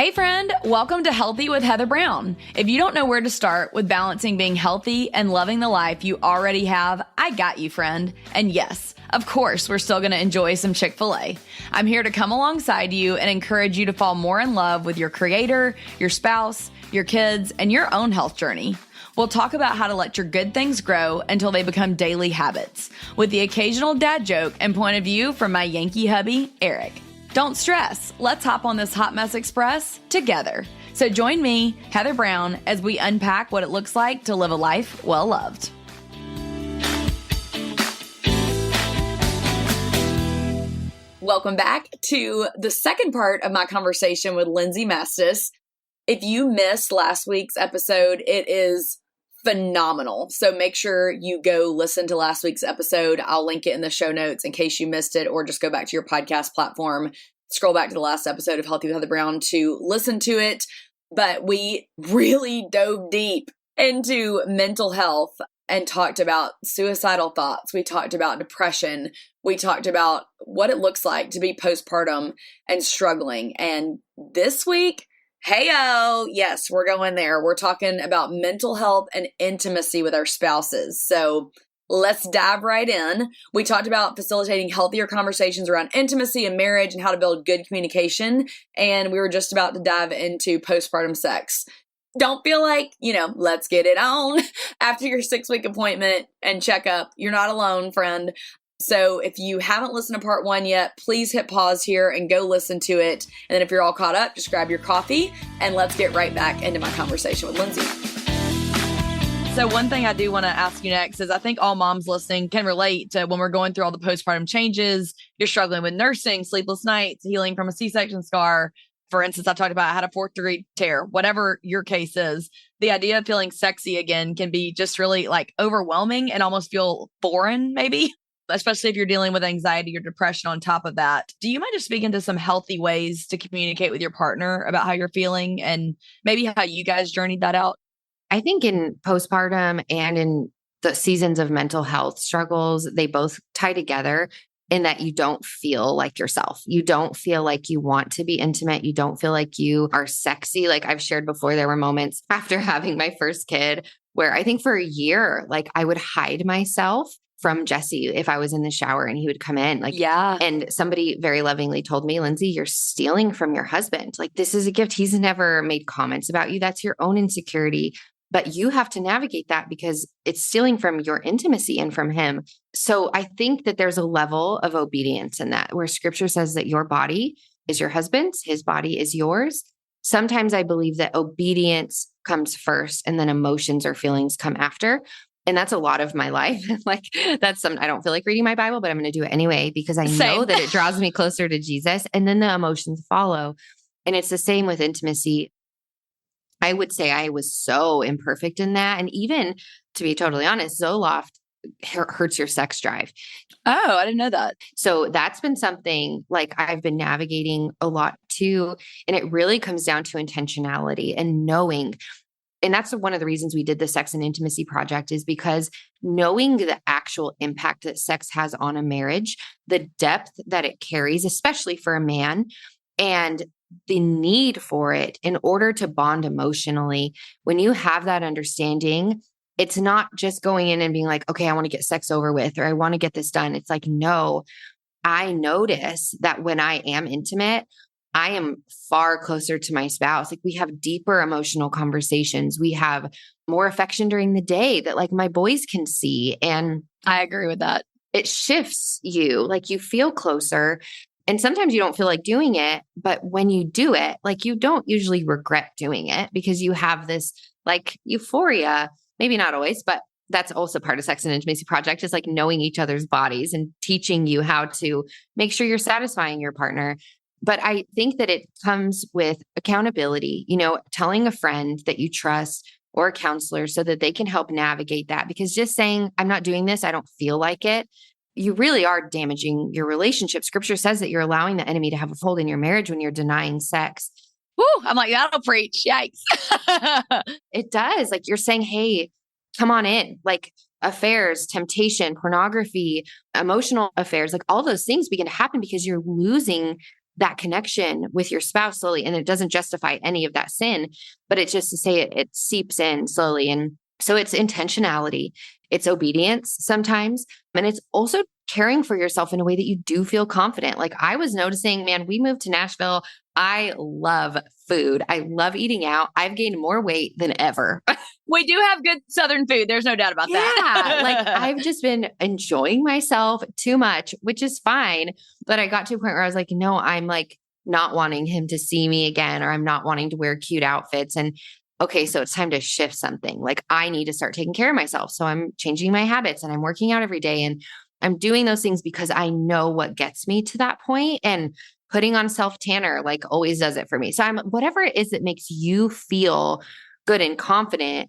Hey friend, welcome to Healthy with Heather Brown. If you don't know where to start with balancing being healthy and loving the life you already have, I got you, friend. And yes, of course, we're still going to enjoy some Chick-fil-A. I'm here to come alongside you and encourage you to fall more in love with your creator, your spouse, your kids, and your own health journey. We'll talk about how to let your good things grow until they become daily habits, with the occasional dad joke and point of view from my Yankee hubby, Eric. Don't stress. Let's hop on this hot mess express together. So join me, Heather Brown, as we unpack what it looks like to live a life well loved. Welcome back to the second part of my conversation with Lindsey Maestas. If you missed last week's episode, it is phenomenal. So make sure you go listen to last week's episode. I'll link it in the show notes in case you missed it, or just go back to your podcast platform, scroll back to the last episode of Healthy with Heather Brown to listen to it. But we really dove deep into mental health and talked about suicidal thoughts. We talked about depression. We talked about what it looks like to be postpartum and struggling. And this week, hey-o, yes, we're going there. We're talking about mental health and intimacy with our spouses. So let's dive right in. We talked about facilitating healthier conversations around intimacy and marriage and how to build good communication. And we were just about to dive into postpartum sex. Don't feel like, let's get it on after your 6-week appointment and checkup. You're not alone, friend. So if you haven't listened to part 1 yet, please hit pause here and go listen to it. And then if you're all caught up, just grab your coffee and let's get right back into my conversation with Lindsey. So one thing I do want to ask you next is I think all moms listening can relate to when we're going through all the postpartum changes. You're struggling with nursing, sleepless nights, healing from a C-section scar. For instance, I talked about I had a 4th-degree tear. Whatever your case is, the idea of feeling sexy again can be just really overwhelming and almost feel foreign, maybe. Especially if you're dealing with anxiety or depression on top of that. Do you mind just speaking to some healthy ways to communicate with your partner about how you're feeling and maybe how you guys journeyed that out? I think in postpartum and in the seasons of mental health struggles, they both tie together in that you don't feel like yourself. You don't feel like you want to be intimate. You don't feel like you are sexy. Like I've shared before, there were moments after having my first kid where I think for a year, I would hide myself from Jesse if I was in the shower and he would come in. And somebody very lovingly told me, Lindsey, you're stealing from your husband. This is a gift. He's never made comments about you. That's your own insecurity. But you have to navigate that because it's stealing from your intimacy and from him. So I think that there's a level of obedience in that, where scripture says that your body is your husband's, his body is yours. Sometimes I believe that obedience comes first and then emotions or feelings come after. And that's a lot of my life. I don't feel like reading my Bible, but I'm going to do it anyway because I know that it draws me closer to Jesus, and then the emotions follow. And it's the same with intimacy. I would say I was so imperfect in that. And even to be totally honest, Zoloft hurts your sex drive. Oh, I didn't know that. So that's been something I've been navigating a lot too. And it really comes down to intentionality and knowing. And that's one of the reasons we did the Sex and Intimacy Project, is because knowing the actual impact that sex has on a marriage, the depth that it carries, especially for a man, and the need for it in order to bond emotionally. When you have that understanding, it's not just going in and being like, okay, I want to get sex over with, or I want to get this done. It's no, I notice that when I am intimate, I am far closer to my spouse. We have deeper emotional conversations. We have more affection during the day that my boys can see. And I agree with that. It shifts you, you feel closer. And sometimes you don't feel like doing it, but when you do it, you don't usually regret doing it because you have this euphoria, maybe not always, but that's also part of Sex and Intimacy Project, is knowing each other's bodies and teaching you how to make sure you're satisfying your partner. But I think that it comes with accountability, telling a friend that you trust or a counselor so that they can help navigate that. Because just saying, I'm not doing this, I don't feel like it, you really are damaging your relationship. Scripture says that you're allowing the enemy to have a hold in your marriage when you're denying sex. Woo, I'm that'll preach. Yikes. It does. You're saying, hey, come on in. Affairs, temptation, pornography, emotional affairs, all those things begin to happen because you're losing that connection with your spouse slowly. And it doesn't justify any of that sin, but it's just to say it seeps in slowly. And so it's intentionality, it's obedience sometimes. And it's also caring for yourself in a way that you do feel confident. Like I was noticing, man, we moved to Nashville. I love food. I love eating out. I've gained more weight than ever. We do have good Southern food. There's no doubt about that. Yeah. Like I've just been enjoying myself too much, which is fine. But I got to a point where I was like, no, I'm like not wanting him to see me again, or I'm not wanting to wear cute outfits. And okay, so it's time to shift something. Like I need to start taking care of myself. So I'm changing my habits and I'm working out every day. And I'm doing those things because I know what gets me to that point. And putting on self tanner like always does it for me. So I'm whatever it is that makes you feel good and confident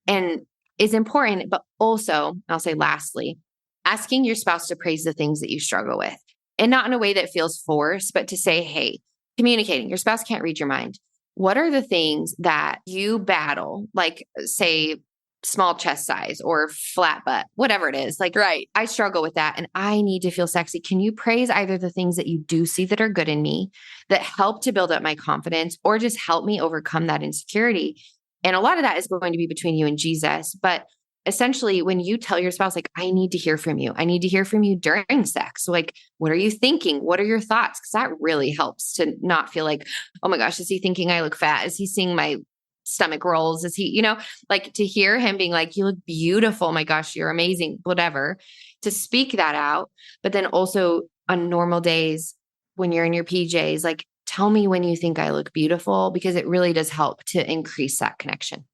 and is important. But also, I'll say lastly, asking your spouse to praise the things that you struggle with, and not in a way that feels forced, but to say, hey, communicating. Your spouse can't read your mind. What are the things that you battle? Like say small chest size or flat butt, whatever it is. Like, right. I struggle with that and I need to feel sexy. Can you praise either the things that you do see that are good in me that help to build up my confidence, or just help me overcome that insecurity? And a lot of that is going to be between you and Jesus. But essentially, when you tell your spouse, like, I need to hear from you, I need to hear from you during sex. Like, what are you thinking? What are your thoughts? Because that really helps to not feel like, oh my gosh, is he thinking I look fat? Is he seeing my stomach rolls? Is he, like to hear him being like, you look beautiful. Oh my gosh, you're amazing, whatever, to speak that out. But then also on normal days when you're in your PJs, like, tell me when you think I look beautiful, because it really does help to increase that connection.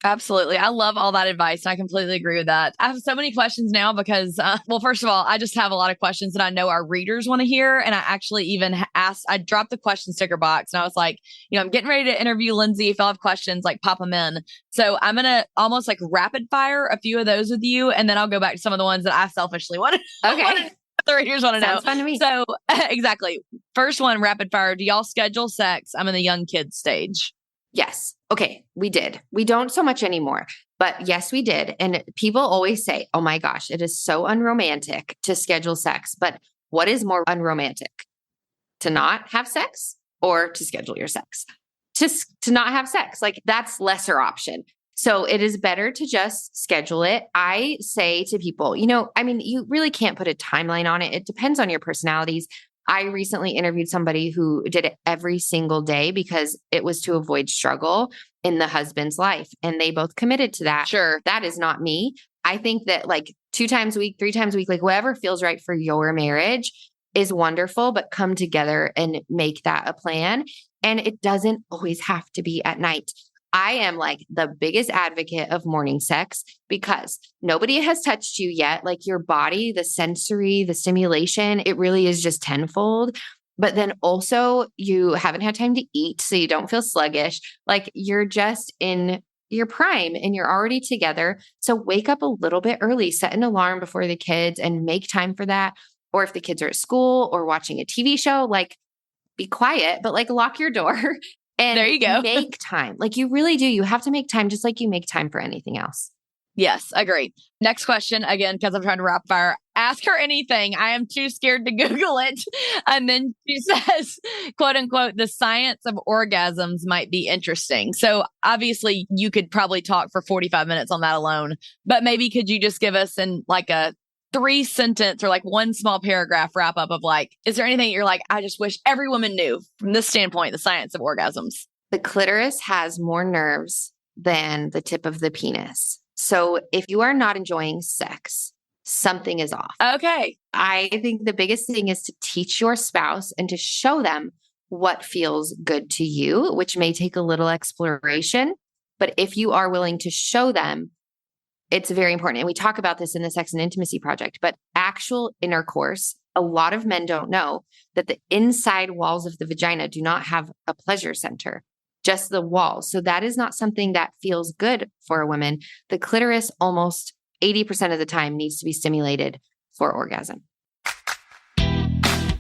Absolutely. I love all that advice. And I completely agree with that. I have so many questions now because, well, first of all, I just have a lot of questions that I know our readers want to hear. And I actually even asked, I dropped the question sticker box and I was like, I'm getting ready to interview Lindsey. If y'all have questions, like pop them in. So I'm going to almost like rapid fire a few of those with you. And then I'll go back to some of the ones that I selfishly wanted. Okay. The readers want to know. Sounds fun to me. So exactly. First one, rapid fire. Do y'all schedule sex? I'm in the young kids stage. Yes. Okay. We did. We don't so much anymore, but yes, we did. And people always say, oh my gosh, it is so unromantic to schedule sex. But what is more unromantic? To not have sex or to schedule your sex? To not have sex. Like, that's lesser option. So it is better to just schedule it. I say to people, you really can't put a timeline on it. It depends on your personalities. I recently interviewed somebody who did it every single day because it was to avoid struggle in the husband's life. And they both committed to that. Sure. That is not me. I think that like 2 times a week, 3 times a week, like whatever feels right for your marriage is wonderful, but come together and make that a plan. And it doesn't always have to be at night. I am like the biggest advocate of morning sex because nobody has touched you yet. Like your body, the sensory, the stimulation, it really is just tenfold. But then also you haven't had time to eat, so you don't feel sluggish. Like you're just in your prime and you're already together. So wake up a little bit early, set an alarm before the kids and make time for that. Or if the kids are at school or watching a TV show, like be quiet, but like lock your door. And there you go. Make time. Like you really do. You have to make time just like you make time for anything else. Yes, agree. Next question, again, because I'm trying to rapid fire. Ask her anything. I am too scared to Google it. And then she says, quote unquote, the science of orgasms might be interesting. So obviously you could probably talk for 45 minutes on that alone, but maybe could you just give us in like a 3-sentence or like one small paragraph wrap up of like, is there anything you're like, I just wish every woman knew from this standpoint, the science of orgasms? The clitoris has more nerves than the tip of the penis. So if you are not enjoying sex, something is off. Okay. I think the biggest thing is to teach your spouse and to show them what feels good to you, which may take a little exploration. But if you are willing to show them, it's very important. And we talk about this in the Sex and Intimacy Project, but actual intercourse, a lot of men don't know that the inside walls of the vagina do not have a pleasure center, just the walls. So that is not something that feels good for a woman. The clitoris almost 80% of the time needs to be stimulated for orgasm.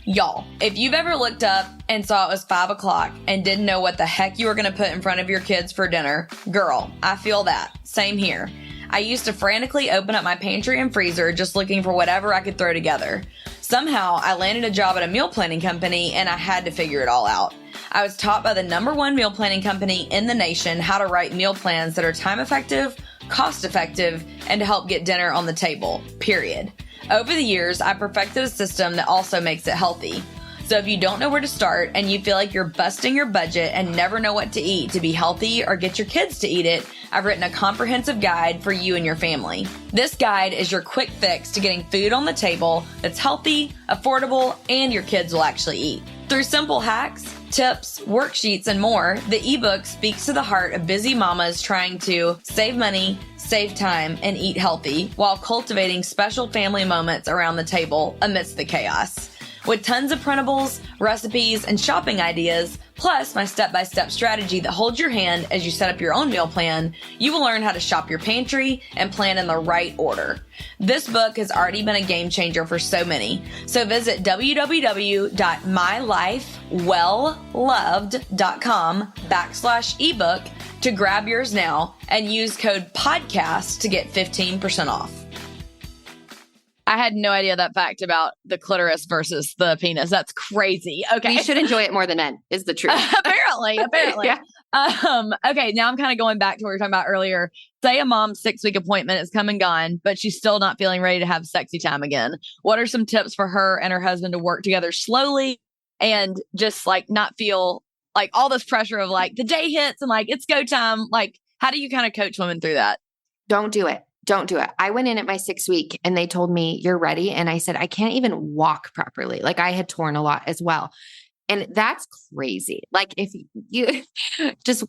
Y'all, if you've ever looked up and saw it was 5 o'clock and didn't know what the heck you were going to put in front of your kids for dinner, girl, I feel that. Same here. I used to frantically open up my pantry and freezer just looking for whatever I could throw together. Somehow, I landed a job at a meal planning company and I had to figure it all out. I was taught by the #1 meal planning company in the nation how to write meal plans that are time effective, cost effective, and to help get dinner on the table, period. Over the years, I perfected a system that also makes it healthy. So if you don't know where to start and you feel like you're busting your budget and never know what to eat to be healthy or get your kids to eat it, I've written a comprehensive guide for you and your family. This guide is your quick fix to getting food on the table that's healthy, affordable, and your kids will actually eat. Through simple hacks, tips, worksheets, and more, the ebook speaks to the heart of busy mamas trying to save money, save time, and eat healthy while cultivating special family moments around the table amidst the chaos. With tons of printables, recipes, and shopping ideas, plus my step-by-step strategy that holds your hand as you set up your own meal plan, you will learn how to shop your pantry and plan in the right order. This book has already been a game changer for so many. So visit www.mylifewellloved.com/ebook to grab yours now and use code PODCAST to get 15% off. I had no idea that fact about the clitoris versus the penis. That's crazy. Okay. You should enjoy it more than men, is the truth. apparently. Yeah. Okay. Now I'm kind of going back to what we were talking about earlier. Say a mom's 6-week appointment is come and gone, but she's still not feeling ready to have sexy time again. What are some tips for her and her husband to work together slowly and just like not feel like all this pressure of like the day hits and like it's go time? Like, how do you kind of coach women through that? Don't do it. Don't do it. I went in at my 6th week and they told me, you're ready. And I said, I can't even walk properly. Like I had torn a lot as well. And that's crazy. Like if you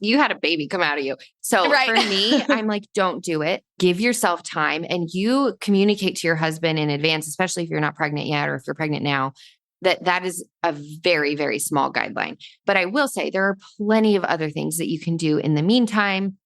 you had a baby come out of you. So right. For me, I'm like, don't do it. Give yourself time and you communicate to your husband in advance, especially if you're not pregnant yet, or if you're pregnant now, that is a very, very small guideline. But I will say there are plenty of other things that you can do in the meantime.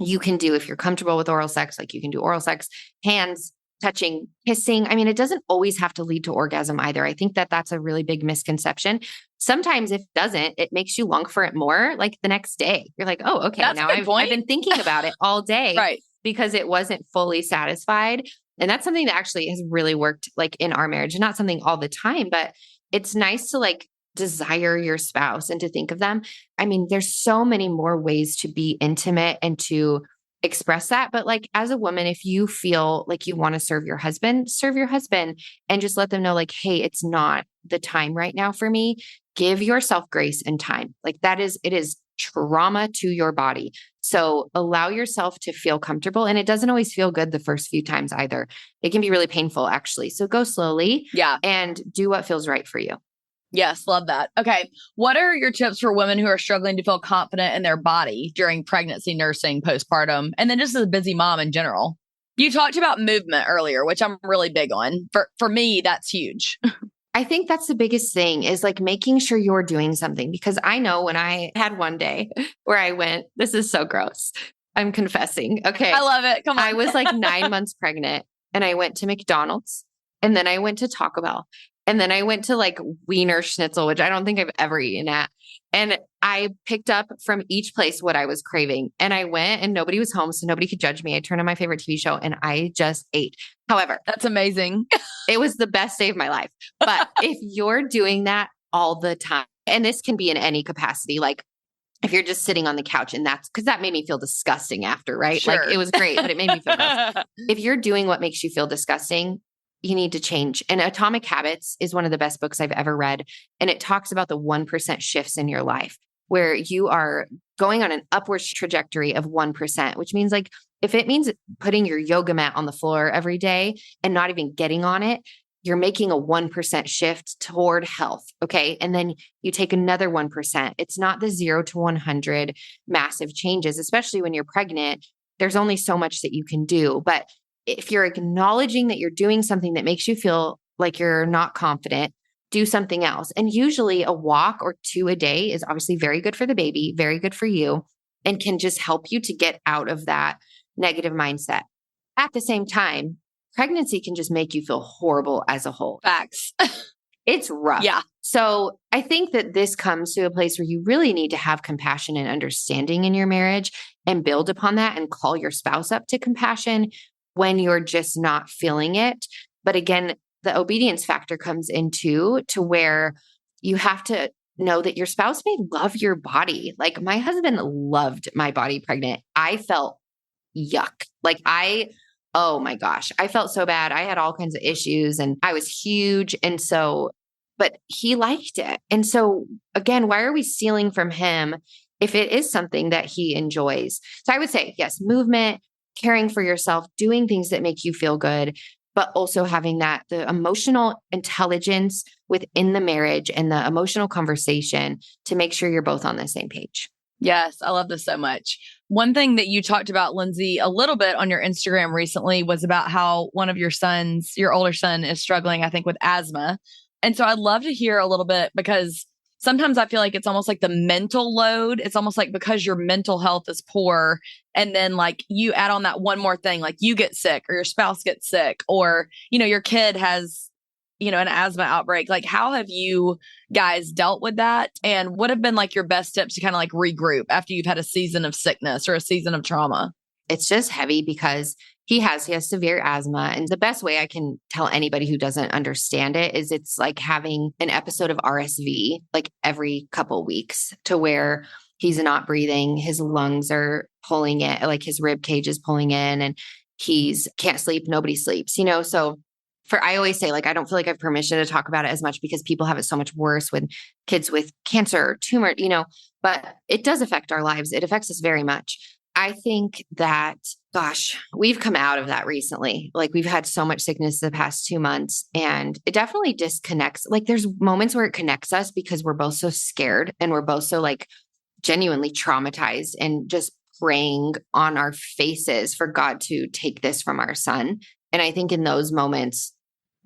You can do, if you're comfortable with oral sex, like you can do oral sex, hands, touching, kissing. I mean, it doesn't always have to lead to orgasm either. I think that that's a really big misconception. Sometimes if it doesn't, it makes you long for it more like the next day. You're like, oh, okay. That's now a good I've been thinking about it all day right. because it wasn't fully satisfied. And that's something that actually has really worked like in our marriage, not something all the time, but it's nice to like desire your spouse and to think of them. I mean, there's so many more ways to be intimate and to express that. But like as a woman, if you feel like you want to serve your husband and just let them know like, hey, it's not the time right now for me. Give yourself grace and time. Like it is trauma to your body. So allow yourself to feel comfortable. And it doesn't always feel good the first few times either. It can be really painful actually. So go slowly and do what feels right for you. Yes, love that. Okay. What are your tips for women who are struggling to feel confident in their body during pregnancy, nursing, postpartum, and then just as a busy mom in general? You talked about movement earlier, which I'm really big on. For me, that's huge. I think that's the biggest thing is like making sure you're doing something, because I know when I had one day where I went, this is so gross. I'm confessing. Okay. I love it. Come on. I was like 9 months pregnant and I went to McDonald's and then I went to Taco Bell. And then I went to like Wiener Schnitzel, which I don't think I've ever eaten at. And I picked up from each place what I was craving. And I went and nobody was home, so nobody could judge me. I turned on my favorite TV show and I just ate. However, that's amazing. It was the best day of my life. But if you're doing that all the time, and this can be in any capacity, like if you're just sitting on the couch and that's because that made me feel disgusting after, right? Sure. Like it was great, but it made me feel gross. If you're doing what makes you feel disgusting, you need to change. And Atomic Habits is one of the best books I've ever read. And it talks about the 1% shifts in your life where you are going on an upward trajectory of 1%, which means like, if it means putting your yoga mat on the floor every day and not even getting on it, you're making a 1% shift toward health. Okay. And then you take another 1%. It's not the 0 to 100 massive changes, especially when you're pregnant. There's only so much that you can do. But if you're acknowledging that you're doing something that makes you feel like you're not confident, do something else. And usually a walk or 2 a day is obviously very good for the baby, very good for you, and can just help you to get out of that negative mindset. At the same time, pregnancy can just make you feel horrible as a whole. Facts. It's rough. Yeah. So I think that this comes to a place where you really need to have compassion and understanding in your marriage and build upon that and call your spouse up to compassion when you're just not feeling it. But again, the obedience factor comes into to where you have to know that your spouse may love your body. Like my husband loved my body pregnant. I felt yuck. Oh my gosh, I felt so bad. I had all kinds of issues and I was huge. And so, but he liked it. And so again, why are we stealing from him if it is something that he enjoys? So I would say, yes, movement, caring for yourself, doing things that make you feel good, but also having the emotional intelligence within the marriage and the emotional conversation to make sure you're both on the same page. Yes, I love this so much. One thing that you talked about, Lindsey, a little bit on your Instagram recently was about how one of your sons, your older son, is struggling, I think, with asthma. And so I'd love to hear a little bit because sometimes I feel like it's almost like the mental load. It's almost like because your mental health is poor. And then like you add on that one more thing, like you get sick or your spouse gets sick or, your kid has, an asthma outbreak. Like how have you guys dealt with that? And what have been like your best tips to kind of like regroup after you've had a season of sickness or a season of trauma? It's just heavy because he has severe asthma. And the best way I can tell anybody who doesn't understand it is it's like having an episode of RSV like every couple weeks to where he's not breathing. His lungs are pulling it, like his rib cage is pulling in and he's can't sleep. Nobody sleeps, So I always say, like, I don't feel like I have permission to talk about it as much because people have it so much worse with kids with cancer, tumor, but it does affect our lives. It affects us very much. I think that, gosh, we've come out of that recently. Like we've had so much sickness the past 2 months and it definitely disconnects. Like there's moments where it connects us because we're both so scared and we're both so like genuinely traumatized and just praying on our faces for God to take this from our son. And I think in those moments,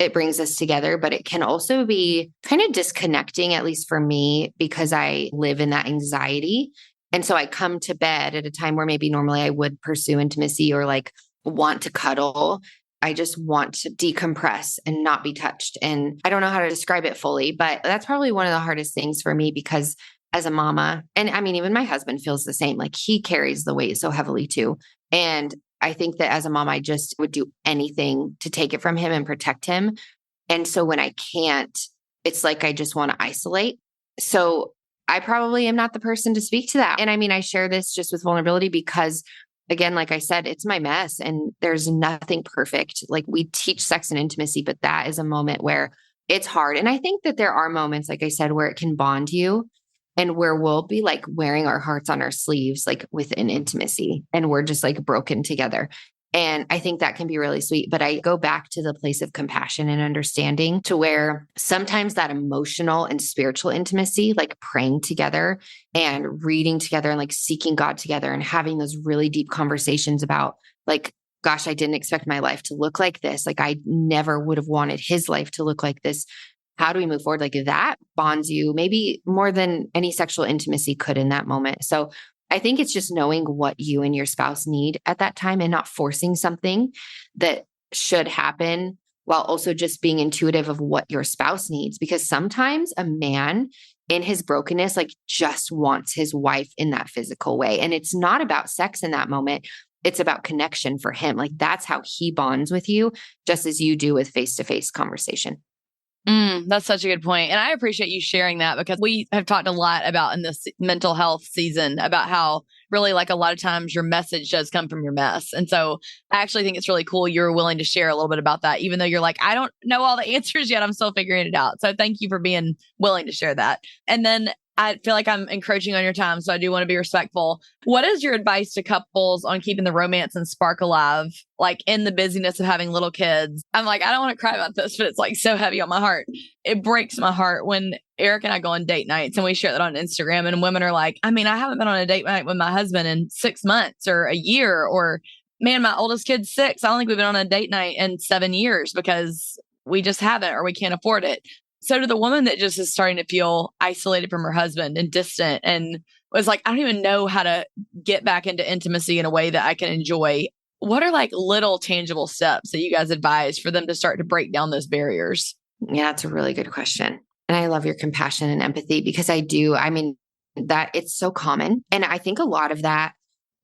it brings us together, but it can also be kind of disconnecting, at least for me, because I live in that anxiety. And so I come to bed at a time where maybe normally I would pursue intimacy or like want to cuddle. I just want to decompress and not be touched. And I don't know how to describe it fully, but that's probably one of the hardest things for me because as a mama, and I mean, even my husband feels the same, like he carries the weight so heavily too. And I think that as a mom, I just would do anything to take it from him and protect him. And so when I can't, it's like I just want to isolate. So I probably am not the person to speak to that. And I mean, I share this just with vulnerability because, again, like I said, it's my mess and there's nothing perfect. Like we teach sex and intimacy, but that is a moment where it's hard. And I think that there are moments, like I said, where it can bond you and where we'll be like wearing our hearts on our sleeves, like within intimacy, and we're just like broken together. And I think that can be really sweet. But I go back to the place of compassion and understanding to where sometimes that emotional and spiritual intimacy, like praying together and reading together and like seeking God together and having those really deep conversations about like, gosh, I didn't expect my life to look like this. Like I never would have wanted his life to look like this. How do we move forward? Like that bonds you maybe more than any sexual intimacy could in that moment. So I think it's just knowing what you and your spouse need at that time and not forcing something that should happen while also just being intuitive of what your spouse needs. Because sometimes a man in his brokenness, like just wants his wife in that physical way. And it's not about sex in that moment. It's about connection for him. Like that's how he bonds with you, just as you do with face-to-face conversation. That's such a good point. And I appreciate you sharing that because we have talked a lot about in this mental health season about how really like a lot of times your message does come from your mess. And so I actually think it's really cool you're willing to share a little bit about that, even though you're like, I don't know all the answers yet. I'm still figuring it out. So thank you for being willing to share that. And then I feel like I'm encroaching on your time, so I do want to be respectful. What is your advice to couples on keeping the romance and spark alive, like in the busyness of having little kids? I'm like, I don't want to cry about this, but it's like so heavy on my heart. It breaks my heart when Eric and I go on date nights and we share that on Instagram and women are like, I mean, I haven't been on a date night with my husband in 6 months or a year, or man, my oldest kid's 6. I don't think we've been on a date night in 7 years because we just haven't or we can't afford it. So to the woman that just is starting to feel isolated from her husband and distant and was like, I don't even know how to get back into intimacy in a way that I can enjoy. What are like little tangible steps that you guys advise for them to start to break down those barriers? Yeah, that's a really good question. And I love your compassion and empathy because I mean, that it's so common. And I think a lot of that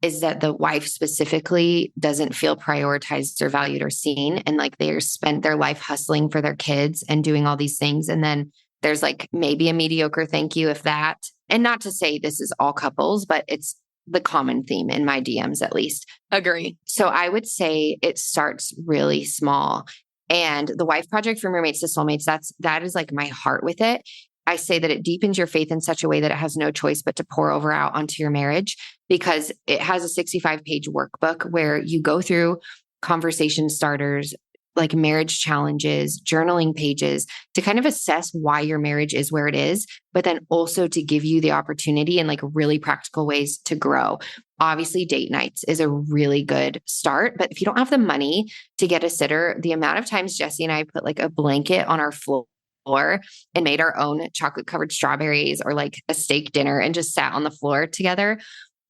is that the wife specifically doesn't feel prioritized or valued or seen. And like they're spent their life hustling for their kids and doing all these things. And then there's like maybe a mediocre thank you, if that. And not to say this is all couples, but it's the common theme in my DMs, at least. Agree. So I would say it starts really small. And the Wife Project from Roommates to Soulmates, that is like my heart with it. I say that it deepens your faith in such a way that it has no choice but to pour over out onto your marriage, because it has a 65-page workbook where you go through conversation starters, like marriage challenges, journaling pages to kind of assess why your marriage is where it is, but then also to give you the opportunity and like really practical ways to grow. Obviously, date nights is a really good start, but if you don't have the money to get a sitter, the amount of times Jesse and I put like a blanket on our floor and made our own chocolate covered strawberries or like a steak dinner and just sat on the floor together.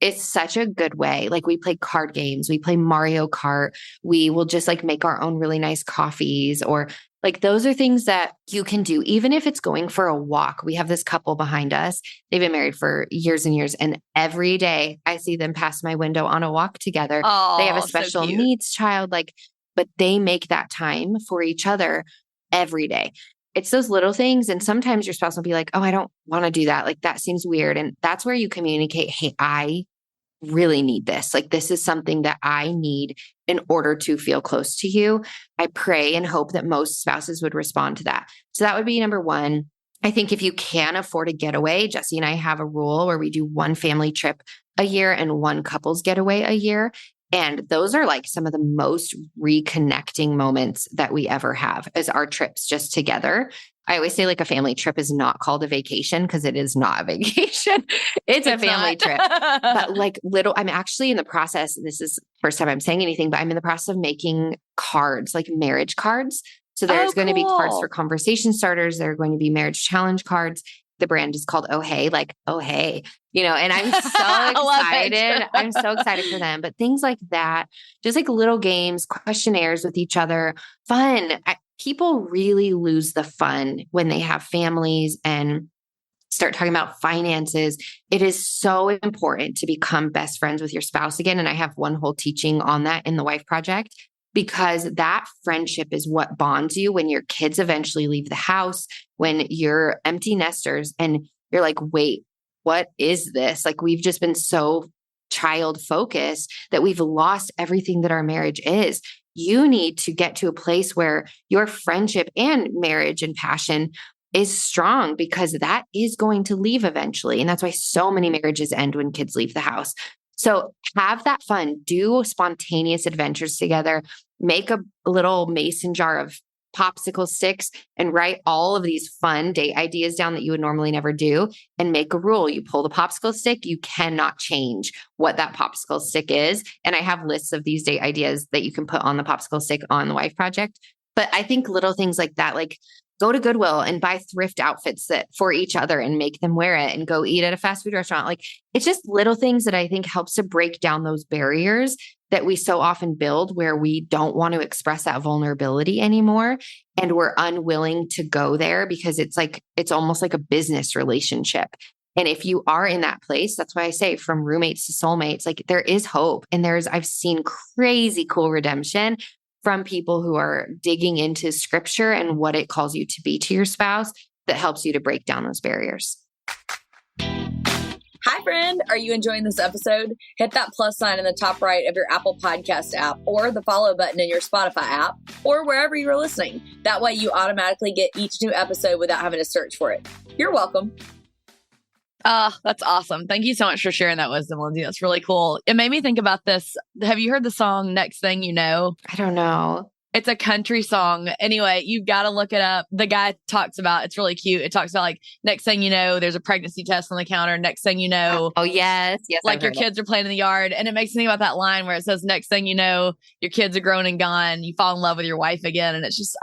It's such a good way. Like we play card games, we play Mario Kart. We will just like make our own really nice coffees, or like those are things that you can do, even if it's going for a walk. We have this couple behind us. They've been married for years and years. And every day I see them pass my window on a walk together. Oh, they have a special needs child, but they make that time for each other every day. It's those little things. And sometimes your spouse will be like, oh, I don't want to do that. Like that seems weird. And that's where you communicate, hey, I really need this. Like this is something that I need in order to feel close to you. I pray and hope that most spouses would respond to that. So that would be number one. I think if you can afford a getaway, Jesse and I have a rule where we do one family trip a year and one couples getaway a year. And those are like some of the most reconnecting moments that we ever have, as our trips just together. I always say like a family trip is not called a vacation, because it is not a vacation. It's a family trip. But like I'm actually in the process, this is the first time I'm saying anything, but I'm in the process of making cards, like marriage cards. So there's going to be cards for conversation starters. There are going to be marriage challenge cards. The brand is called Oh Hey, like, oh, hey, and I'm so excited. I'm so excited for them. But things like that, just like little games, questionnaires with each other, fun. People really lose the fun when they have families and start talking about finances. It is so important to become best friends with your spouse again. And I have one whole teaching on that in the Wife Project, because that friendship is what bonds you when your kids eventually leave the house, when you're empty nesters and you're like, wait, what is this? Like we've just been so child focused that we've lost everything that our marriage is. You need to get to a place where your friendship and marriage and passion is strong, because that is going to leave eventually. And that's why so many marriages end when kids leave the house. So have that fun, do spontaneous adventures together, make a little mason jar of popsicle sticks and write all of these fun date ideas down that you would normally never do, and make a rule. You pull the popsicle stick, you cannot change what that popsicle stick is. And I have lists of these date ideas that you can put on the popsicle stick on the Wife Project. But I think little things like that, like go to Goodwill and buy thrift outfits that for each other and make them wear it, and go eat at a fast food restaurant. Like it's just little things that I think helps to break down those barriers that we so often build, where we don't want to express that vulnerability anymore. And we're unwilling to go there because it's almost like a business relationship. And if you are in that place, that's why I say from roommates to soulmates, like there is hope. And I've seen crazy cool redemption from people who are digging into scripture and what it calls you to be to your spouse, that helps you to break down those barriers. Hi, friend. Are you enjoying this episode? Hit that plus sign in the top right of your Apple Podcast app, or the follow button in your Spotify app, or wherever you're listening. That way you automatically get each new episode without having to search for it. You're welcome. That's awesome. Thank you so much for sharing that wisdom, Lindsey. That's really cool. It made me think about this. Have you heard the song Next Thing You Know? I don't know. It's a country song. Anyway, you've got to look it up. The guy talks about, it's really cute. It talks about like, next thing you know, there's a pregnancy test on the counter. Next thing you know. Oh, yes. Yes. Like your kids are playing in the yard. And it makes me think about that line where it says, next thing you know, your kids are grown and gone. You fall in love with your wife again. And it's just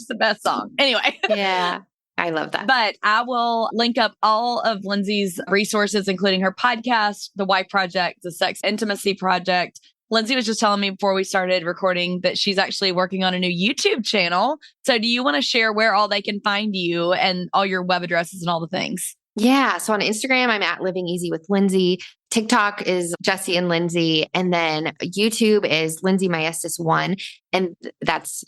the best song. Anyway. Yeah. I love that. But I will link up all of Lindsey's resources, including her podcast, the Wife Project, the Sex Intimacy Project. Lindsey was just telling me before we started recording that she's actually working on a new YouTube channel. So do you want to share where all they can find you and all your web addresses and all the things? Yeah. So on Instagram, I'm at Living Easy with Lindsey. TikTok is Jesse and Lindsey. And then YouTube is Lindsey Maestas 1. And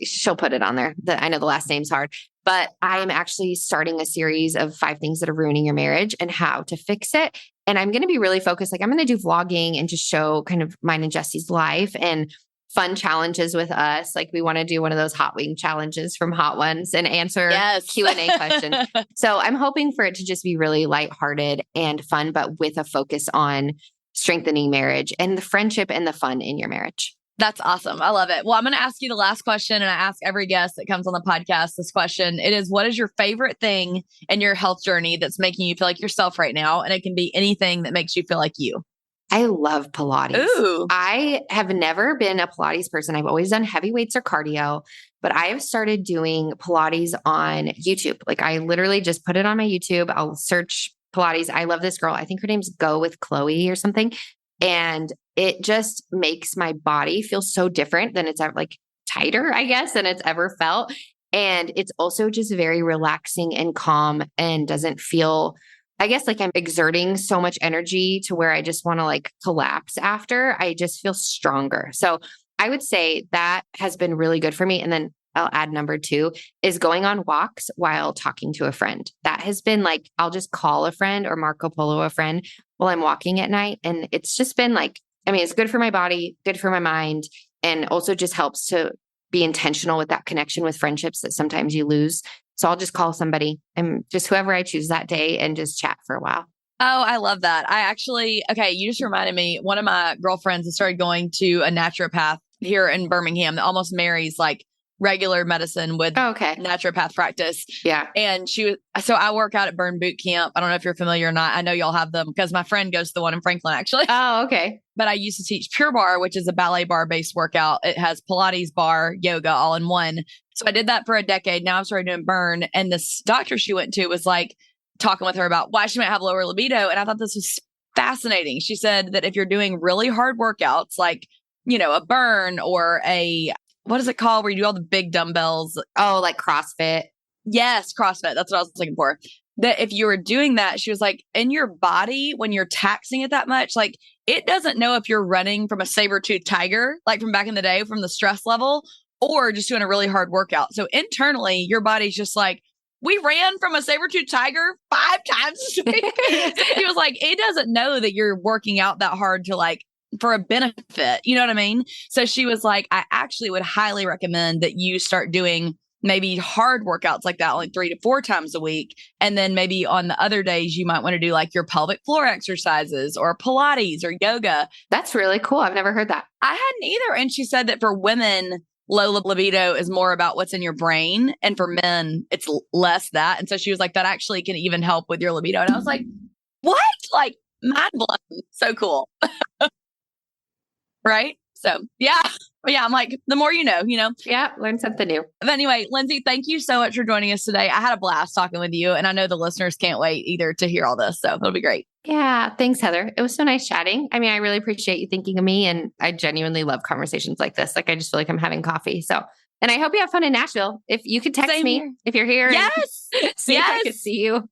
she'll put it on there. I know the last name's hard, but I am actually starting a series of 5 things that are ruining your marriage and how to fix it. And I'm going to be really focused. Like I'm going to do vlogging and just show kind of mine and Jesse's life and fun challenges with us. Like we want to do one of those hot wing challenges from Hot Ones and answer Q&A questions. So I'm hoping for it to just be really lighthearted and fun, but with a focus on strengthening marriage and the friendship and the fun in your marriage. That's awesome. I love it. Well, I'm going to ask you the last question, and I ask every guest that comes on the podcast this question. It is, what is your favorite thing in your health journey that's making you feel like yourself right now? And it can be anything that makes you feel like you. I love Pilates. Ooh. I have never been a Pilates person. I've always done heavy weights or cardio, but I have started doing Pilates on YouTube. Like I literally just put it on my YouTube. I'll search Pilates. I love this girl. I think her name's Go with Chloe or something. And it just makes my body feel so different than it's ever, like tighter, I guess, than it's ever felt. And it's also just very relaxing and calm and doesn't feel, I guess, like I'm exerting so much energy to where I just want to like collapse after. I just feel stronger. So I would say that has been really good for me. And then I'll add number 2 is going on walks while talking to a friend. That has been like, I'll just call a friend or Marco Polo a friend while I'm walking at night. And it's just been like, I mean, it's good for my body, good for my mind, and also just helps to be intentional with that connection with friendships that sometimes you lose. So I'll just call somebody and just whoever I choose that day and just chat for a while. Oh, I love that. Okay, you just reminded me, one of my girlfriends has started going to a naturopath here in Birmingham that almost marries like regular medicine with naturopath practice. Yeah. And so I work out at Burn Boot Camp. I don't know if you're familiar or not. I know y'all have them because my friend goes to the one in Franklin, actually. Oh, okay. But I used to teach Pure Barre, which is a ballet bar based workout. It has Pilates, bar, yoga all in one. So I did that for a decade. Now I'm starting doing Burn. And this doctor she went to was like talking with her about why she might have lower libido. And I thought this was fascinating. She said that if you're doing really hard workouts, like, a Burn or what is it called where you do all the big dumbbells? Oh, like CrossFit. Yes, CrossFit. That's what I was looking for. That if you were doing that, she was like, in your body, when you're taxing it that much, like it doesn't know if you're running from a saber-toothed tiger, like from back in the day, from the stress level, or just doing a really hard workout. So internally, your body's just like, we ran from a saber-toothed tiger 5 times a week. He was like, it doesn't know that you're working out that hard to like, for a benefit. You know what I mean? So she was like, I actually would highly recommend that you start doing maybe hard workouts like that, like 3 to 4 times a week. And then maybe on the other days, you might want to do like your pelvic floor exercises or Pilates or yoga. That's really cool. I've never heard that. I hadn't either. And she said that for women, low libido is more about what's in your brain. And for men, it's less that. And so she was like, that actually can even help with your libido. And I was like, what? Like mind blowing. So cool. Right? So yeah. I'm like, the more you know. Yeah, learn something new. But anyway, Lindsey, thank you so much for joining us today. I had a blast talking with you, and I know the listeners can't wait either to hear all this. So it'll be great. Yeah. Thanks, Heather. It was so nice chatting. I mean, I really appreciate you thinking of me, and I genuinely love conversations like this. Like, I just feel like I'm having coffee. So, and I hope you have fun in Nashville. If you could text me if you're here. Yes. See if I could see you.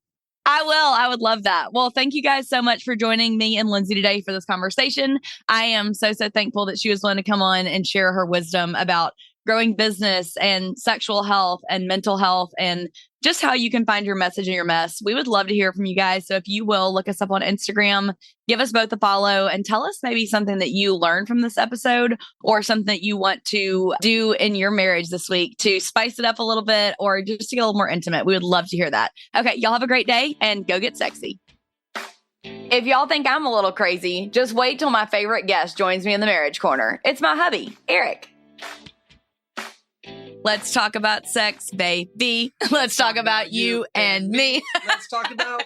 I will. I would love that. Well, thank you guys so much for joining me and Lindsey today for this conversation. I am so thankful that she was willing to come on and share her wisdom about growing business and sexual health and mental health and just how you can find your message in your mess. We would love to hear from you guys. So if you will look us up on Instagram, give us both a follow and tell us maybe something that you learned from this episode or something that you want to do in your marriage this week to spice it up a little bit or just to get a little more intimate. We would love to hear that. Okay, y'all have a great day and go get sexy. If y'all think I'm a little crazy, just wait till my favorite guest joins me in the marriage corner. It's my hubby, Eric. Let's talk about sex, baby. Let's talk about you and me. Let's talk about...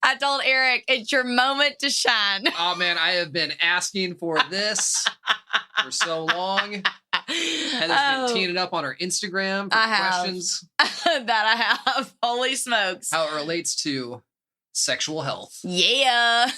I told Eric, it's your moment to shine. Oh, man, I have been asking for this for so long. Heather's been teeing it up on her Instagram for questions. That I have. Holy smokes. How it relates to sexual health. Yeah.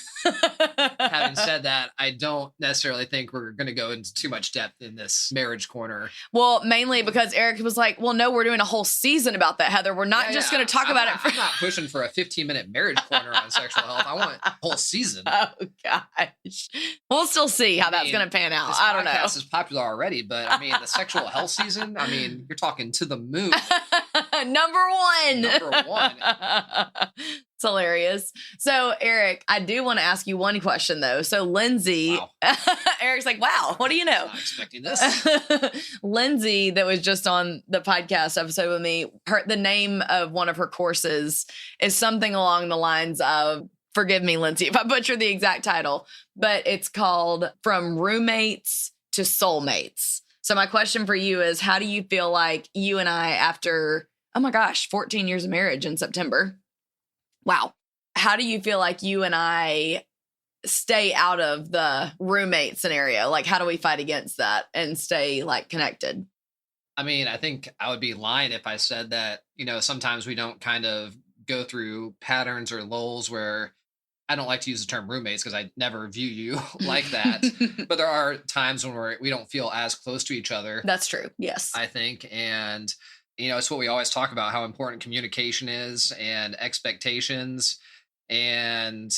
Having said that, I don't necessarily think we're going to go into too much depth in this marriage corner. Well, mainly because Eric was like, well, no, we're doing a whole season about that, Heather. We're not just going to talk about it. I'm not pushing for a 15-minute marriage corner on sexual health. I want a whole season. Oh, gosh. We'll still see how that's going to pan out. I don't know. This podcast is popular already, but I mean, the sexual health season, I mean, you're talking to the moon. Number one. Number one. It's hilarious. So, Eric, I do want to ask you one question, though. So, Lindsey, wow. Eric's like, wow, what do you know? Not expecting this. Lindsey, that was just on the podcast episode with me, the name of one of her courses is something along the lines of, forgive me, Lindsey, if I butcher the exact title, but it's called From Roommates to Soulmates. So my question for you is, how do you feel like you and I, after, oh my gosh, 14 years of marriage in September? Wow. How do you feel like you and I stay out of the roommate scenario? Like, how do we fight against that and stay like connected? I mean, I think I would be lying if I said that, sometimes we don't kind of go through patterns or lulls where I don't like to use the term roommates because I never view you like that. But there are times when we don't feel as close to each other. That's true. Yes. I think. And, it's what we always talk about, how important communication is and expectations and,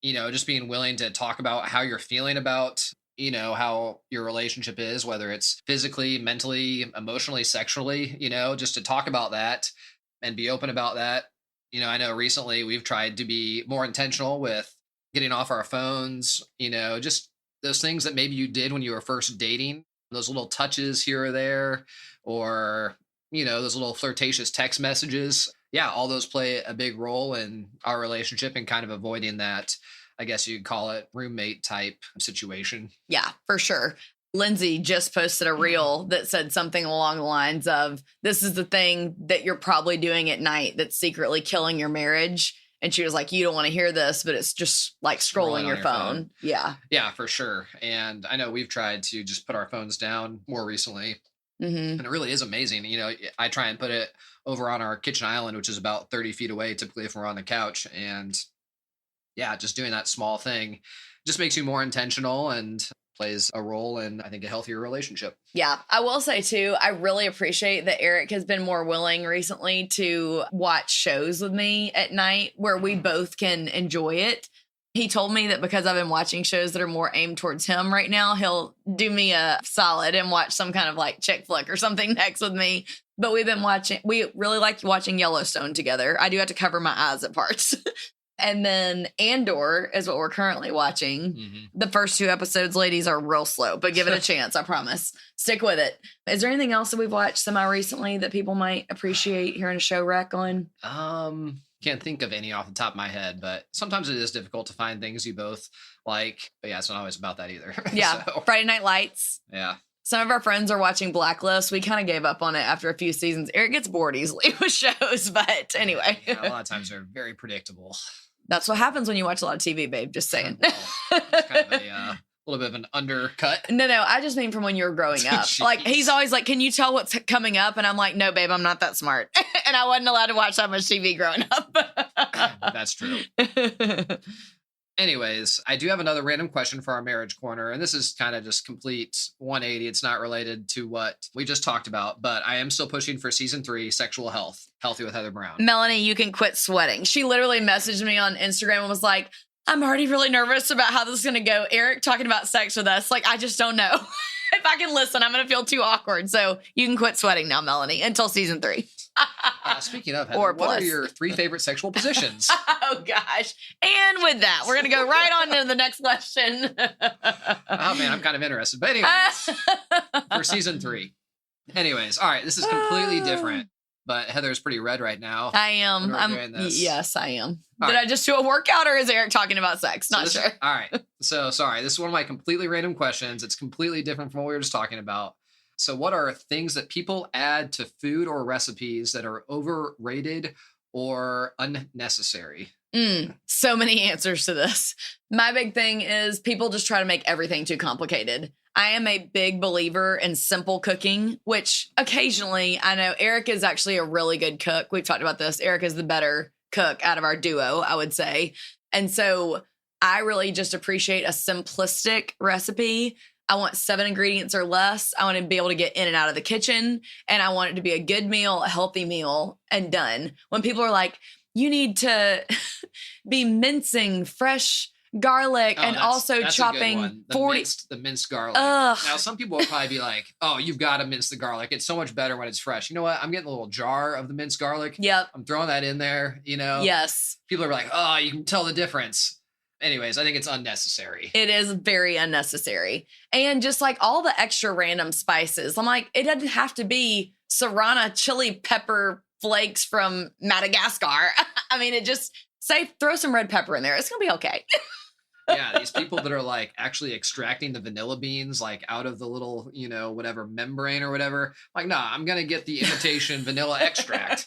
just being willing to talk about how you're feeling about, how your relationship is, whether it's physically, mentally, emotionally, sexually, just to talk about that and be open about that. I know recently we've tried to be more intentional with getting off our phones, just those things that maybe you did when you were first dating, those little touches here or there, or, those little flirtatious text messages. Yeah, all those play a big role in our relationship and kind of avoiding that, I guess you'd call it, roommate type situation. Yeah, for sure. Lindsey just posted a reel that said something along the lines of, this is the thing that you're probably doing at night that's secretly killing your marriage. And she was like, you don't want to hear this, but it's just like scrolling your phone. Yeah. Yeah, for sure. And I know we've tried to just put our phones down more recently. And it really is amazing. I try and put it over on our kitchen island, which is about 30 feet away, typically if we're on the couch. And yeah, just doing that small thing just makes you more intentional and plays a role in, I think, a healthier relationship. Yeah. I will say too, I really appreciate that Eric has been more willing recently to watch shows with me at night where we both can enjoy it. He told me that because I've been watching shows that are more aimed towards him right now, he'll do me a solid and watch some kind of like chick flick or something next with me. But we really like watching Yellowstone together. I do have to cover my eyes at parts. And then Andor is what we're currently watching. The first 2 episodes, ladies, are real slow, but give it a chance. I promise. Stick with it. Is there anything else that we've watched semi-recently that people might appreciate hearing a show rack on? Can't think of any off the top of my head, but sometimes it is difficult to find things you both like. But yeah, it's not always about that either. Yeah. So. Friday Night Lights. Yeah. Some of our friends are watching Blacklist. We kind of gave up on it after a few seasons. Eric gets bored easily with shows, but anyway. Yeah, a lot of times they're very predictable. That's what happens when you watch a lot of TV, babe. Just saying. Well, it's kind of a little bit of an undercut. No, I just mean from when you were growing up. Like, he's always like, can you tell what's coming up? And I'm like, no, babe, I'm not that smart. And I wasn't allowed to watch that much TV growing up. That's true. Anyways, I do have another random question for our marriage corner, and this is kind of just complete 180. It's not related to what we just talked about, but I am still pushing for season 3, sexual health, healthy with Heather Brown. Melanie, you can quit sweating. She literally messaged me on Instagram and was like, I'm already really nervous about how this is going to go. Eric talking about sex with us. Like, I just don't know. If I can listen, I'm going to feel too awkward. So you can quit sweating now, Melanie, until season 3. Speaking of, Heather, what are your 3 favorite sexual positions? Oh, gosh. And with that, we're going to go right on to the next question. Oh, man, I'm kind of interested. But anyways, for season 3. Anyways, all right, this is completely different. But Heather's pretty red right now. I am. Yes, I am. Did I just do a workout or is Eric talking about sex? Not sure. All right. So sorry. This is one of my completely random questions. It's completely different from what we were just talking about. So what are things that people add to food or recipes that are overrated or unnecessary? So many answers to this. My big thing is people just try to make everything too complicated. I am a big believer in simple cooking, which occasionally, I know Eric is actually a really good cook. We've talked about this. Eric is the better cook out of our duo, I would say. And so I really just appreciate a simplistic recipe. I want 7 ingredients or less. I want to be able to get in and out of the kitchen, and I want it to be a good meal, a healthy meal, and done. When people are like, you need to be mincing fresh garlic and also chopping 40 the minced garlic. Now some people will probably be like, oh, you've got to mince the garlic. It's so much better when it's fresh. You know what? I'm getting a little jar of the minced garlic. Yep. I'm throwing that in there, Yes. People are like, oh, you can tell the difference. Anyways, I think it's unnecessary. It is very unnecessary. And just like all the extra random spices, I'm like, it doesn't have to be Serrano chili pepper flakes from Madagascar. I mean, throw some red pepper in there. It's going to be okay. Yeah, these people that are like actually extracting the vanilla beans like out of the little, whatever membrane or whatever. Like, nah, I'm going to get the imitation vanilla extract.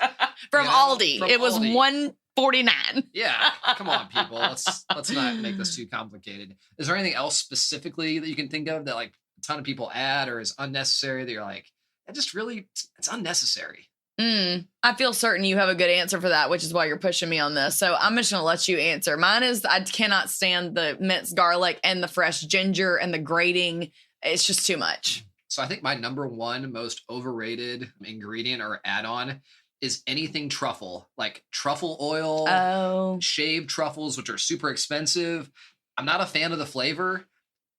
From Aldi. It was $1.49. Yeah, come on, people. Let's not make this too complicated. Is there anything else specifically that you can think of that like a ton of people add or is unnecessary that you're like, it's unnecessary? I feel certain you have a good answer for that, which is why you're pushing me on this. So I'm just going to let you answer. Mine is I cannot stand the minced garlic and the fresh ginger and the grating. It's just too much. So I think my number one most overrated ingredient or add-on is anything truffle, like truffle oil, shaved truffles, which are super expensive. I'm not a fan of the flavor.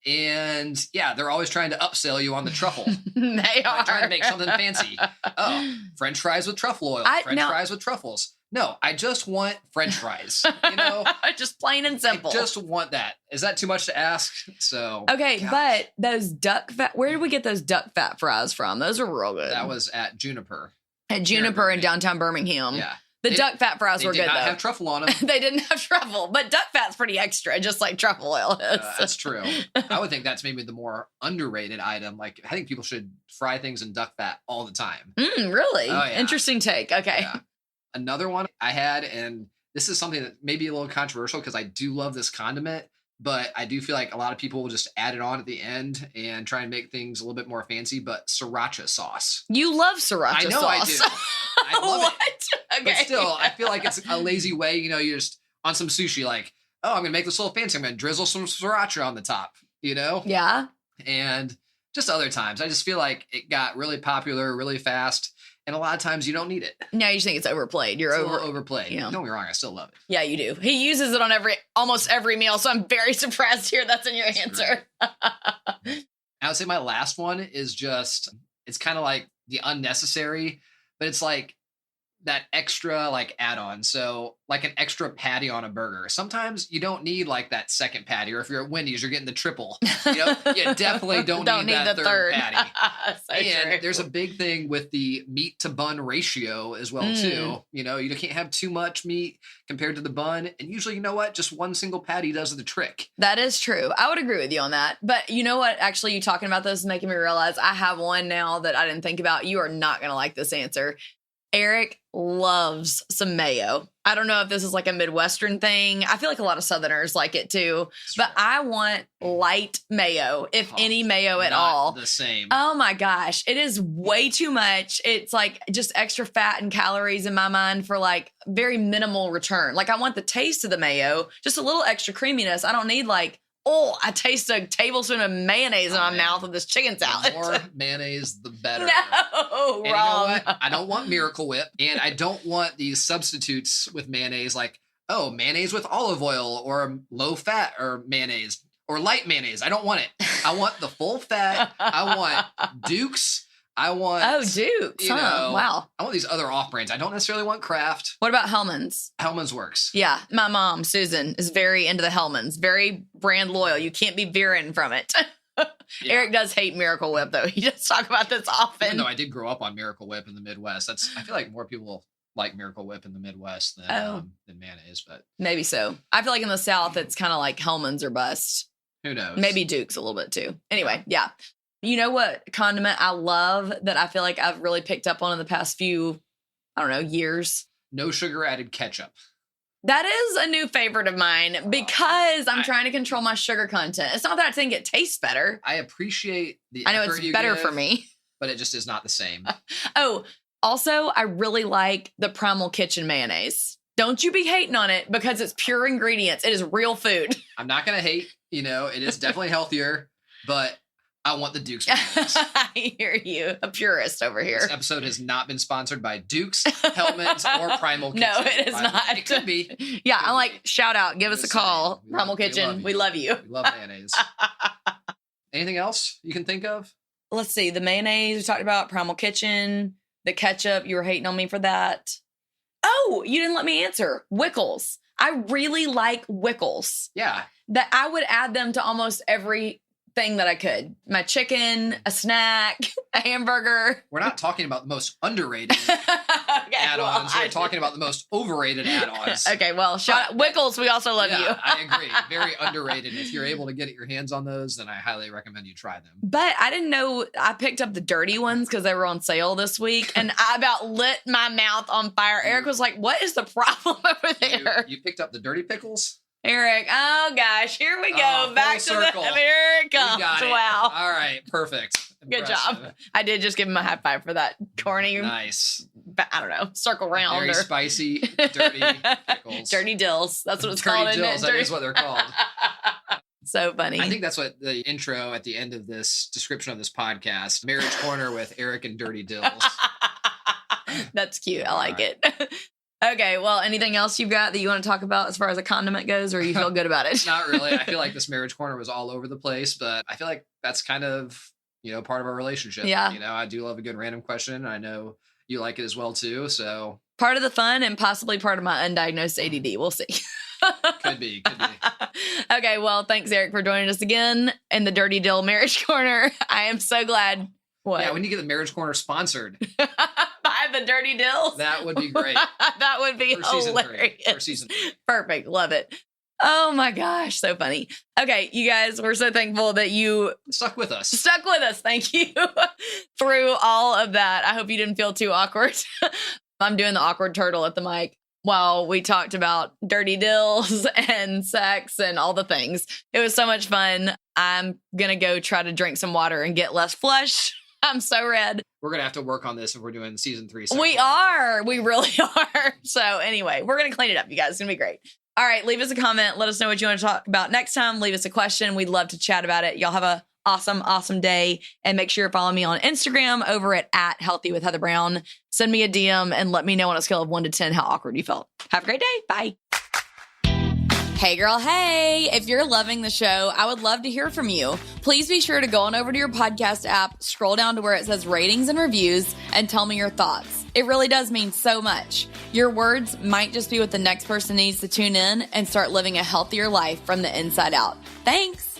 And yeah, they're always trying to upsell you on the truffle. They are trying to make something fancy. Oh, French fries with truffle oil, fries with truffles. No, I just want French fries, just plain and simple. I just want that. Is that too much to ask? So okay, gosh. But those duck fat, where did we get those duck fat fries from? Those are real good. That was at Juniper. At Juniper in downtown Birmingham. Yeah. The duck fat fries were good, though. They did not have truffle on them. They didn't have truffle, but duck fat's pretty extra, just like truffle oil is. That's true. I would think that's maybe the more underrated item. Like, I think people should fry things in duck fat all the time. Really? Oh, yeah. Interesting take. Okay. Yeah. Another one I had, and this is something that may be a little controversial because I do love this condiment, but I do feel like a lot of people will just add it on at the end and try and make things a little bit more fancy, but sriracha sauce. You love sriracha sauce. I know I do. I love it. Okay. But still, I feel like it's a lazy way. You're just on some sushi like, oh, I'm going to make this a little fancy. I'm going to drizzle some sriracha on the top, Yeah. And just other times, I just feel like it got really popular really fast. And a lot of times you don't need it. No, you just think it's overplayed. It's overplayed. Don't get me wrong, I still love it. Yeah, you do. He uses it on almost every meal, so I'm very surprised here that's in your answer. I would say my last one is it's kind of like the unnecessary, but it's like that extra like add-on. So like an extra patty on a burger. Sometimes you don't need like that second patty, or if you're at Wendy's, you're getting the triple. You definitely don't need that third patty. So and true. there's a big thing with the meat to bun ratio as well too. You can't have too much meat compared to the bun. And usually, just one single patty does the trick. That is true. I would agree with you on that. But you know what? Actually, you talking about this is making me realize I have one now that I didn't think about. You are not going to like this answer. Eric loves some mayo. I don't know if this is like a Midwestern thing. I feel like a lot of Southerners like it too. But I want light mayo, if any mayo at all. The same. Oh my gosh. It is way too much. It's like just extra fat and calories in my mind for like very minimal return. Like I want the taste of the mayo, just a little extra creaminess. I don't need like, I taste a tablespoon of mayonnaise in my mouth with this chicken salad. The more mayonnaise, the better. No, and you know what? I don't want Miracle Whip, and I don't want these substitutes with mayonnaise like, mayonnaise with olive oil or low fat or mayonnaise or light mayonnaise. I don't want it. I want the full fat. I want Duke's. I want Dukes. Wow. I want these other off brands. I don't necessarily want Kraft. What about Hellman's? Hellman's works. Yeah. My mom, Susan, is very into the Hellman's. Very brand loyal. You can't be veering from it. Yeah. Eric does hate Miracle Whip, though. He does talk about this often. Even though I did grow up on Miracle Whip in the Midwest. I feel like more people like Miracle Whip in the Midwest than mayonnaise, but maybe so. I feel like in the South, it's kind of like Hellman's or bust. Who knows? Maybe Duke's a little bit too. Anyway, yeah. You know what condiment I love that I feel like I've really picked up on in the past few, years? No sugar added ketchup. That is a new favorite of mine because I'm trying to control my sugar content. It's not that I think it tastes better. I appreciate the I know effort it's better for me. But it just is not the same. Also, I really like the Primal Kitchen mayonnaise. Don't you be hating on it because it's pure ingredients. It is real food. I'm not going to hate. It is definitely healthier, but I want the Duke's mayonnaise. I hear you. A purist over here. This episode has not been sponsored by Duke's, Hellman's, or Primal Kitchen. No, it is not. It could be. Yeah, I'm like, shout out. Give us a call. Primal Kitchen. We love you. We love mayonnaise. Anything else you can think of? Let's see. The mayonnaise we talked about. Primal Kitchen. The ketchup. You were hating on me for that. Oh, you didn't let me answer. Wickles. I really like Wickles. Yeah. That I would add them to almost every thing that I could. My chicken, a snack, a hamburger. We're not talking about the most underrated add-ons. We're talking about the most overrated add-ons. Okay, well, shout out Wickles. We also love you. I agree. Very underrated. If you're able to get your hands on those, then I highly recommend you try them. But I didn't know I picked up the dirty ones because they were on sale this week, and I about lit my mouth on fire. Eric was like, "What is the problem over there?" You picked up the dirty pickles? Eric, oh gosh, here we go. Back to circle. Here it comes. Wow. All right, perfect. Good job. I did just give him a high five for that corny. Nice. I don't know, circle round. Very spicy, dirty pickles. Dirty dills. That's what it's dirty called. Dills, that is what they're called. So funny. I think that's what the intro at the end of this description of this podcast, Marriage Corner with Eric and Dirty Dills. That's cute. I like it. Okay, well, anything else you've got that you want to talk about as far as a condiment goes, or you feel good about it? Not really. I feel like this Marriage Corner was all over the place, but I feel like that's kind of, part of our relationship. Yeah. I do love a good random question. I know you like it as well, too, so. Part of the fun and possibly part of my undiagnosed ADD. We'll see. Could be. Okay, well, thanks, Eric, for joining us again in the Dirty Dill Marriage Corner. I am so glad. What? Yeah, we need to get the Marriage Corner sponsored. By the Dirty Dills? That would be great. That would be hilarious. For season 3. Perfect. Love it. Oh my gosh. So funny. Okay, you guys, we're so thankful that you stuck with us. Thank you through all of that. I hope you didn't feel too awkward. I'm doing the awkward turtle at the mic while we talked about dirty dills and sex and all the things. It was so much fun. I'm going to go try to drink some water and get less flush. I'm so red. We're going to have to work on this if we're doing season 3. We are. We really are. So anyway, we're going to clean it up, you guys. It's going to be great. All right. Leave us a comment. Let us know what you want to talk about next time. Leave us a question. We'd love to chat about it. Y'all have a awesome day. And make sure you're following me on Instagram over at Healthy with Heather Brown. Send me a DM and let me know on a scale of 1 to 10 how awkward you felt. Have a great day. Bye. Hey girl, hey! If you're loving the show, I would love to hear from you. Please be sure to go on over to your podcast app, scroll down to where it says ratings and reviews, and tell me your thoughts. It really does mean so much. Your words might just be what the next person needs to tune in and start living a healthier life from the inside out. Thanks!